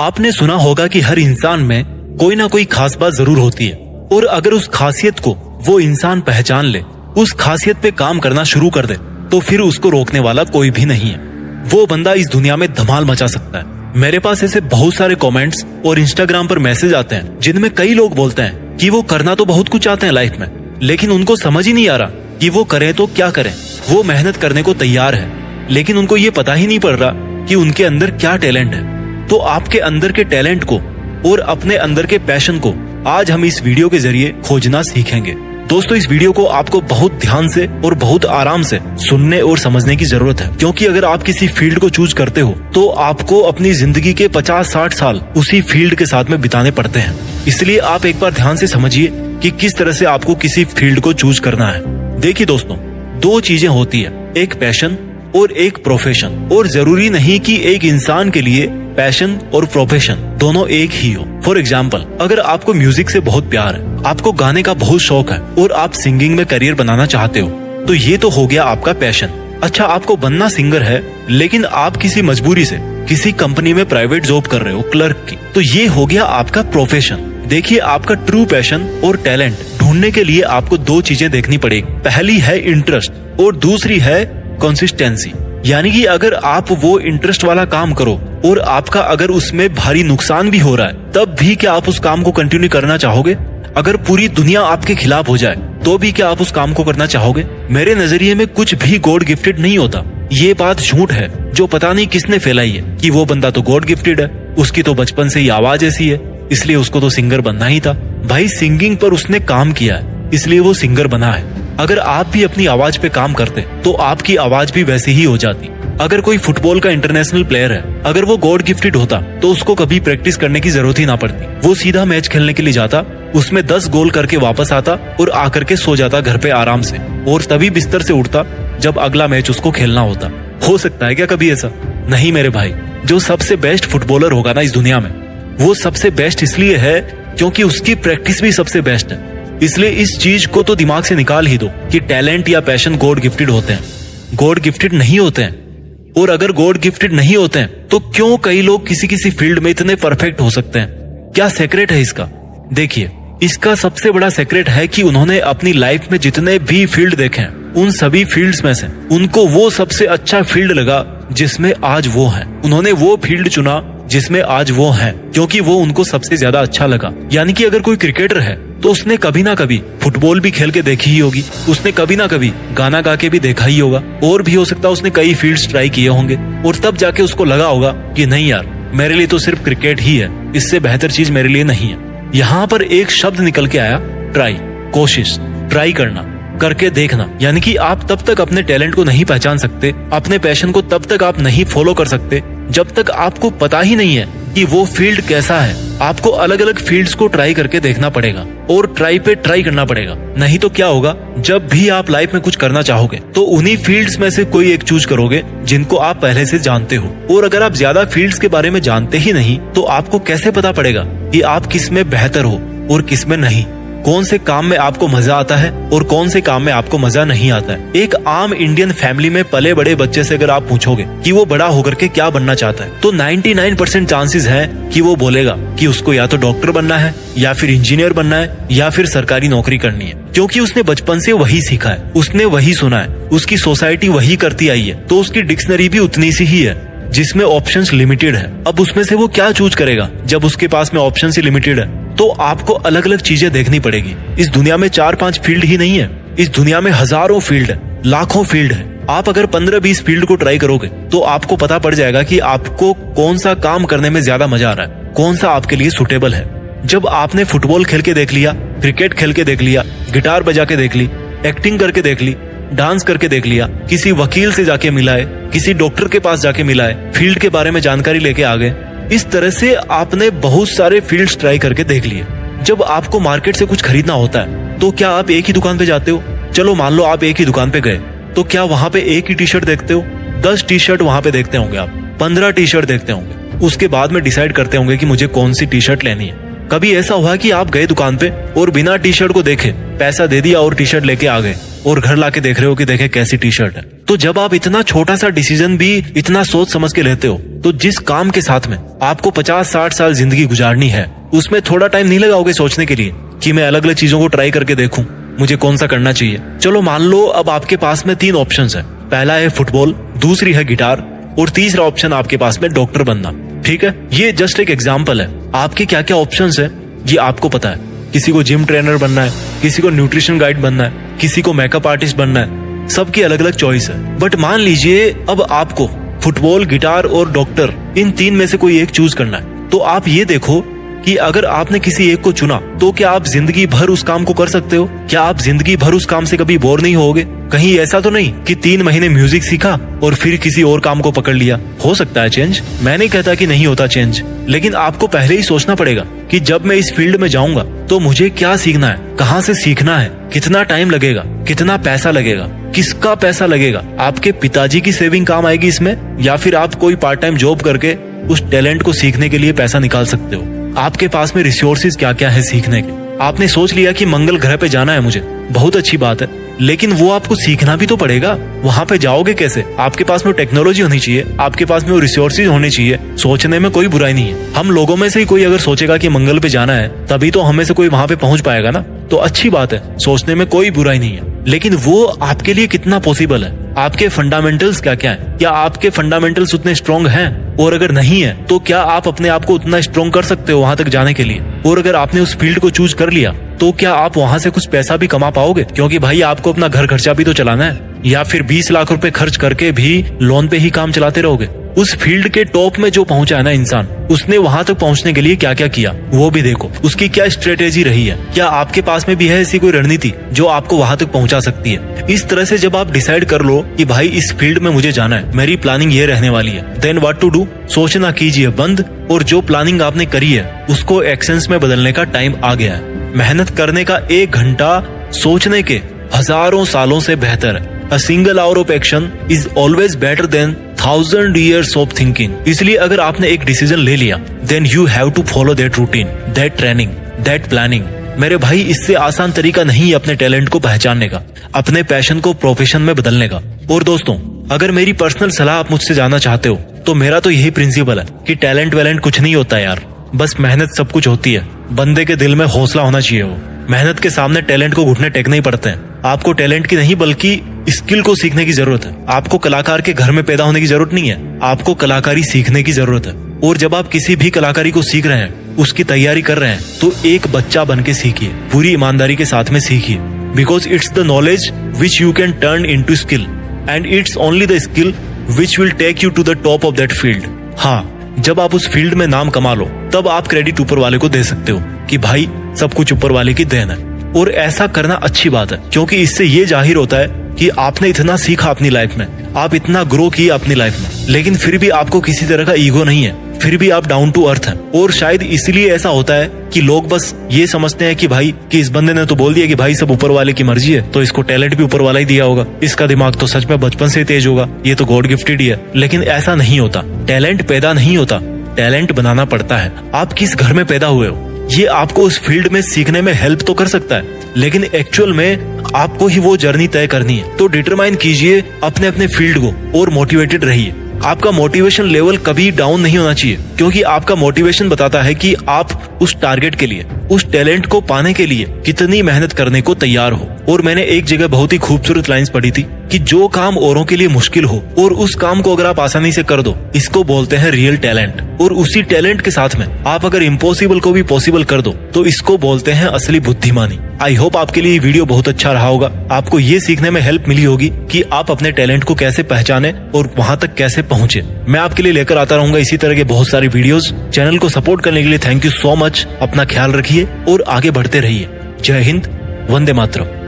आपने सुना होगा कि हर इंसान में कोई ना कोई खास बात जरूर होती है, और अगर उस खासियत को वो इंसान पहचान ले, उस खासियत पे काम करना शुरू कर दे, तो फिर उसको रोकने वाला कोई भी नहीं है। वो बंदा इस दुनिया में धमाल मचा सकता है। मेरे पास ऐसे बहुत सारे कमेंट्स और इंस्टाग्राम पर मैसेज आते हैं जिनमें कई लोग बोलते हैं कि वो करना तो बहुत कुछ चाहते हैं लाइफ में, लेकिन उनको समझ ही नहीं आ रहा कि वो करें तो क्या करें। वो मेहनत करने को तैयार है, लेकिन उनको ये पता ही नहीं पड़ रहा कि उनके अंदर क्या टैलेंट है। तो आपके अंदर के टैलेंट को और अपने अंदर के पैशन को आज हम इस वीडियो के जरिए खोजना सीखेंगे। दोस्तों, इस वीडियो को आपको बहुत ध्यान से और बहुत आराम से सुनने और समझने की जरूरत है, क्योंकि अगर आप किसी फील्ड को चूज करते हो तो आपको अपनी जिंदगी के 50-60 साल उसी फील्ड के साथ में बिताने पड़ते हैं। इसलिए आप एक बार ध्यान से समझिए कि किस तरह से आपको किसी फील्ड को चूज करना है। देखिए दोस्तों, दो चीजें होती है, एक पैशन और एक प्रोफेशन। और जरूरी नहीं कि एक इंसान के लिए पैशन और प्रोफेशन दोनों एक ही हो। फॉर एग्जाम्पल, अगर आपको म्यूजिक से बहुत प्यार है, आपको गाने का बहुत शौक है और आप सिंगिंग में करियर बनाना चाहते हो, तो ये तो हो गया आपका पैशन। अच्छा, आपको बनना सिंगर है, लेकिन आप किसी मजबूरी से किसी कंपनी में प्राइवेट जॉब कर रहे हो, क्लर्क की, तो ये हो गया आपका प्रोफेशन। देखिए, आपका ट्रू पैशन और टैलेंट ढूंढने के लिए आपको दो चीजें देखनी पड़ेगी। पहली है इंटरेस्ट और दूसरी है कंसिस्टेंसी। यानी कि अगर आप वो इंटरेस्ट वाला काम करो और आपका अगर उसमें भारी नुकसान भी हो रहा है, तब भी क्या आप उस काम को कंटिन्यू करना चाहोगे? अगर पूरी दुनिया आपके खिलाफ हो जाए तो भी क्या आप उस काम को करना चाहोगे? मेरे नजरिए में कुछ भी गॉड गिफ्टेड नहीं होता। ये बात झूठ है जो पता नहीं किसने फैलाई है कि वो बंदा तो गॉड गिफ्टेड है, उसकी तो बचपन से ही आवाज ऐसी है, इसलिए उसको तो सिंगर बनना ही था। भाई, सिंगिंग पर उसने काम किया है, इसलिए वो सिंगर बना है। अगर आप भी अपनी आवाज पे काम करते तो आपकी आवाज भी वैसी ही हो जाती। अगर कोई फुटबॉल का इंटरनेशनल प्लेयर है, अगर वो गॉड गिफ्टेड होता तो उसको कभी प्रैक्टिस करने की जरूरत ही ना पड़ती। वो सीधा मैच खेलने के लिए जाता, उसमें 10 गोल करके वापस आता और आकर के सो जाता घर पे आराम से, और तभी बिस्तर से उठता जब अगला मैच उसको खेलना होता। हो सकता है क्या कभी ऐसा? नहीं मेरे भाई। जो सबसे बेस्ट फुटबॉलर होगा ना इस दुनिया में, वो सबसे बेस्ट इसलिए है क्योंकि उसकी प्रैक्टिस भी सबसे बेस्ट है। इसलिए इस चीज को तो दिमाग से निकाल ही दो कि टैलेंट या पैशन गॉड गिफ्टेड होते हैं। गॉड गिफ्टेड नहीं होते हैं। और अगर गॉड गिफ्टेड नहीं होते हैं तो क्यों कई लोग किसी फील्ड में इतने परफेक्ट हो सकते हैं? क्या सीक्रेट है इसका? देखिए, इसका सबसे बड़ा सीक्रेट है कि उन्होंने अपनी लाइफ में जितने भी फील्ड देखे हैं, उन सभी फील्ड्स में से उनको वो सबसे अच्छा फील्ड लगा जिसमें आज वो है। उन्होंने वो फील्ड चुना जिसमें आज वो है, क्योंकि वो उनको सबसे ज्यादा अच्छा लगा। यानी कि अगर कोई क्रिकेटर है तो उसने कभी ना कभी फुटबॉल भी खेल के देखी ही होगी, उसने कभी ना कभी गाना गा के भी देखा ही होगा, और भी हो सकता है उसने कई फील्ड्स ट्राई किए होंगे, और तब जाके उसको लगा होगा कि नहीं यार, मेरे लिए तो सिर्फ क्रिकेट ही है, इससे बेहतर चीज मेरे लिए नहीं है। यहाँ पर एक शब्द निकल के आया, ट्राई, कोशिश, ट्राई करना, करके देखना। यानी कि आप तब तक अपने टैलेंट को नहीं पहचान सकते, अपने पैशन को तब तक आप नहीं फॉलो कर सकते जब तक आपको पता ही नहीं है कि वो फील्ड कैसा है। आपको अलग अलग फील्ड्स को ट्राई करके देखना पड़ेगा और ट्राई पे ट्राई करना पड़ेगा। नहीं तो क्या होगा, जब भी आप लाइफ में कुछ करना चाहोगे तो उन्हीं फील्ड्स में से कोई एक चूज करोगे जिनको आप पहले से जानते हो। और अगर आप ज्यादा फील्ड्स के बारे में जानते ही नहीं तो आपको कैसे पता पड़ेगा कि आप किस में बेहतर हो और किस में नहीं? कौन से काम में आपको मजा आता है और कौन से काम में आपको मजा नहीं आता है? एक आम इंडियन फैमिली में पले बड़े बच्चे से अगर आप पूछोगे कि वो बड़ा होकर के क्या बनना चाहता है, तो 99% चांसेस है कि वो बोलेगा कि उसको या तो डॉक्टर बनना है, या फिर इंजीनियर बनना है, या फिर सरकारी नौकरी करनी है, क्योंकि उसने बचपन से वही सीखा है, उसने वही सुना है, उसकी सोसाइटी वही करती आई है, तो उसकी डिक्शनरी भी उतनी सी ही है जिसमें ऑप्शंस लिमिटेड है। अब उसमें से वो क्या चूज करेगा जब उसके पास में ऑप्शंस ही लिमिटेड है? तो आपको अलग अलग चीजें देखनी पड़ेगी। इस दुनिया में 4-5 फील्ड ही नहीं है, इस दुनिया में हजारों फील्ड है, लाखों फील्ड है। आप अगर 15-20 फील्ड को ट्राई करोगे तो आपको पता पड़ जाएगा कि आपको कौन सा काम करने में ज्यादा मजा आ रहा है, कौन सा आपके लिए सुटेबल है। जब आपने फुटबॉल खेल के देख लिया, क्रिकेट खेल के देख लिया, गिटार बजा के देख ली, एक्टिंग करके देख ली, डांस करके देख लिया, किसी वकील से जाके मिला है, किसी डॉक्टर के पास जाके मिला है, फील्ड के बारे में जानकारी लेके आ गए, इस तरह से आपने बहुत सारे फील्ड्स ट्राई करके देख लिए। जब आपको मार्केट से कुछ खरीदना होता है तो क्या आप एक ही दुकान पे जाते हो? चलो मान लो आप एक ही दुकान पे गए, तो क्या वहां पे एक ही टी शर्ट देखते हो? 10 टी शर्ट वहां पे देखते होंगे आप, 15 टी शर्ट देखते होंगे, उसके बाद में डिसाइड करते होंगे कि मुझे कौन सी टी शर्ट लेनी है। कभी ऐसा हुआ कि आप गए दुकान पे और बिना टी शर्ट को देखे पैसा दे दिया और टी शर्ट लेके आ गए, और घर लाके देख रहे हो कि देखे कैसी टी शर्ट है? तो जब आप इतना छोटा सा डिसीजन भी इतना सोच समझ के लेते हो, तो जिस काम के साथ में आपको 50-60 साल जिंदगी गुजारनी है, उसमें थोड़ा टाइम नहीं लगाओगे सोचने के लिए कि मैं अलग अलग चीजों को ट्राई करके देखूं, मुझे कौन सा करना चाहिए। चलो मान लो अब आपके पास में 3 ऑप्शंस है। पहला है फुटबॉल, दूसरी है गिटार और तीसरा ऑप्शन आपके पास में डॉक्टर बनना। ठीक है, ये जस्ट एक एग्जाम्पल है। आपके क्या क्या ऑप्शंस है ये आपको पता है। किसी को जिम ट्रेनर बनना है, किसी को न्यूट्रिशन गाइड बनना है, किसी को मेकअप आर्टिस्ट बनना है, सबकी अलग अलग चॉइस है। बट मान लीजिए अब आपको फुटबॉल, गिटार और डॉक्टर इन 3 में से कोई एक चूज करना है, तो आप ये देखो कि अगर आपने किसी एक को चुना तो क्या आप जिंदगी भर उस काम को कर सकते हो? क्या आप जिंदगी भर उस काम से कभी बोर नहीं होगे? कहीं ऐसा तो नहीं कि 3 महीने म्यूजिक सीखा और फिर किसी और काम को पकड़ लिया। हो सकता है चेंज, मैं नहीं कहता कि नहीं होता चेंज, लेकिन आपको पहले ही सोचना पड़ेगा कि जब मैं इस फील्ड में जाऊंगा तो मुझे क्या सीखना है, कहाँ से सीखना है, कितना टाइम लगेगा, कितना पैसा लगेगा, किसका पैसा लगेगा। आपके पिताजी की सेविंग काम आएगी इसमें, या फिर आप कोई पार्ट टाइम जॉब करके उस टैलेंट को सीखने के लिए पैसा निकाल सकते हो। आपके पास में रिसोर्सेज क्या क्या है सीखने के। आपने सोच लिया कि मंगल ग्रह पे जाना है मुझे, बहुत अच्छी बात है, लेकिन वो आपको सीखना भी तो पड़ेगा। वहाँ पे जाओगे कैसे? आपके पास में टेक्नोलॉजी होनी चाहिए, आपके पास में वो रिसोर्सेज होने चाहिए। सोचने में कोई बुराई नहीं है। हम लोगों में से ही कोई अगर सोचेगा कि मंगल पे जाना है, तभी तो हमें से कोई वहाँ पे पहुंच पाएगा ना, तो अच्छी बात है, सोचने में कोई बुराई नहीं है। लेकिन वो आपके लिए कितना पॉसिबल है, आपके फंडामेंटल्स क्या क्या है, क्या आपके फंडामेंटल्स उतने स्ट्रॉन्ग हैं? और अगर नहीं है तो क्या आप अपने आप को उतना स्ट्रॉन्ग कर सकते हो वहां तक जाने के लिए? और अगर आपने उस फील्ड को चूज कर लिया तो क्या आप वहां से कुछ पैसा भी कमा पाओगे? क्योंकि भाई आपको अपना घर खर्चा भी तो चलाना है, या फिर 20 लाख रुपए खर्च करके भी लोन पे ही काम चलाते रहोगे? उस फील्ड के टॉप में जो पहुंचा है ना इंसान, उसने वहां तक पहुंचने के लिए क्या क्या किया वो भी देखो, उसकी क्या स्ट्रेटेजी रही है। क्या आपके पास में भी है ऐसी कोई रणनीति जो आपको वहां तक पहुंचा सकती है? इस तरह से जब आप डिसाइड कर लो कि भाई इस फील्ड में मुझे जाना है, मेरी प्लानिंग ये रहने वाली है, देन व्हाट टू डू, सोचना कीजिए बंद, और जो प्लानिंग आपने करी है उसको एक्शंस में बदलने का टाइम आ गया है। मेहनत करने का 1 घंटा सोचने के हजारों सालों से बेहतर है। A single hour of action is always better than 1000 years of thinking. इसलिए अगर आपने एक डिसीजन ले लिया, then you have to follow that routine, that training, that planning. मेरे भाई, इससे आसान तरीका नहीं है अपने टैलेंट को पहचानने का, अपने पैशन को प्रोफेशन में बदलने का। और दोस्तों, अगर मेरी पर्सनल सलाह आप मुझसे जानना चाहते हो तो मेरा तो यही प्रिंसिपल है कि टैलेंट वैलेंट कुछ नहीं होता यार, बस मेहनत सब कुछ होती है। बंदे के दिल में हौसला होना चाहिए। वो मेहनत के सामने टैलेंट को घुटने टेकने ही पड़ते हैं। आपको टैलेंट की नहीं बल्कि स्किल को सीखने की जरूरत है। आपको कलाकार के घर में पैदा होने की जरूरत नहीं है, आपको कलाकारी सीखने की जरूरत है। और जब आप किसी भी कलाकारी को सीख रहे हैं, उसकी तैयारी कर रहे हैं, तो एक बच्चा बन के सीखिए, पूरी ईमानदारी के साथ में सीखिए। Because it's the knowledge which you can turn into skill, and it's only the skill which will take you to the top of that field. हाँ, जब आप उस फील्ड में नाम कमा लो, तब आप क्रेडिट ऊपर वाले को दे सकते हो कि भाई सब कुछ ऊपर वाले की देन है। और ऐसा करना अच्छी बात है, क्योंकि इससे ये जाहिर होता है कि आपने इतना सीखा अपनी लाइफ में, आप इतना ग्रो किया अपनी लाइफ में, लेकिन फिर भी आपको किसी तरह का ईगो नहीं है, फिर भी आप डाउन टू अर्थ हैं। और शायद इसलिए ऐसा होता है कि लोग बस ये समझते हैं कि भाई कि इस बंदे ने तो बोल दिया कि भाई सब ऊपर वाले की मर्जी है, तो इसको टैलेंट भी ऊपर वाला ही दिया होगा, इसका दिमाग तो सच में बचपन से तेज होगा, ये तो गॉड गिफ्टेड ही है। लेकिन ऐसा नहीं होता। टैलेंट पैदा नहीं होता, टैलेंट बनाना पड़ता है। आप किस घर में पैदा हुए हो, ये आपको उस फील्ड में सीखने में हेल्प तो कर सकता है, लेकिन एक्चुअल में आपको ही वो जर्नी तय करनी है। तो डिटरमाइन कीजिए अपने अपने फील्ड को और मोटिवेटेड रहिए। आपका मोटिवेशन लेवल कभी डाउन नहीं होना चाहिए, क्योंकि आपका मोटिवेशन बताता है कि आप उस टारगेट के लिए, उस टैलेंट को पाने के लिए कितनी मेहनत करने को तैयार हो। और मैंने एक जगह बहुत ही खूबसूरत लाइंस पढ़ी थी कि जो काम औरों के लिए मुश्किल हो और उस काम को अगर आप आसानी से कर दो, इसको बोलते हैं रियल टैलेंट। और उसी टैलेंट के साथ में आप अगर इम्पॉसिबल को भी पॉसिबल कर दो, तो इसको बोलते हैं असली बुद्धिमानी। आई होप आपके लिए ये वीडियो बहुत अच्छा रहा होगा। आपको ये सीखने में हेल्प मिली होगी कि आप अपने टैलेंट को कैसे पहचाने और वहां तक कैसे पहुंचे। मैं आपके लिए लेकर आता रहूंगा इसी तरह के बहुत सारी वीडियोस। चैनल को सपोर्ट करने के लिए थैंक यू सो मच। अपना ख्याल रखिए और आगे बढ़ते रहिए। जय हिंद, वंदे मातरम।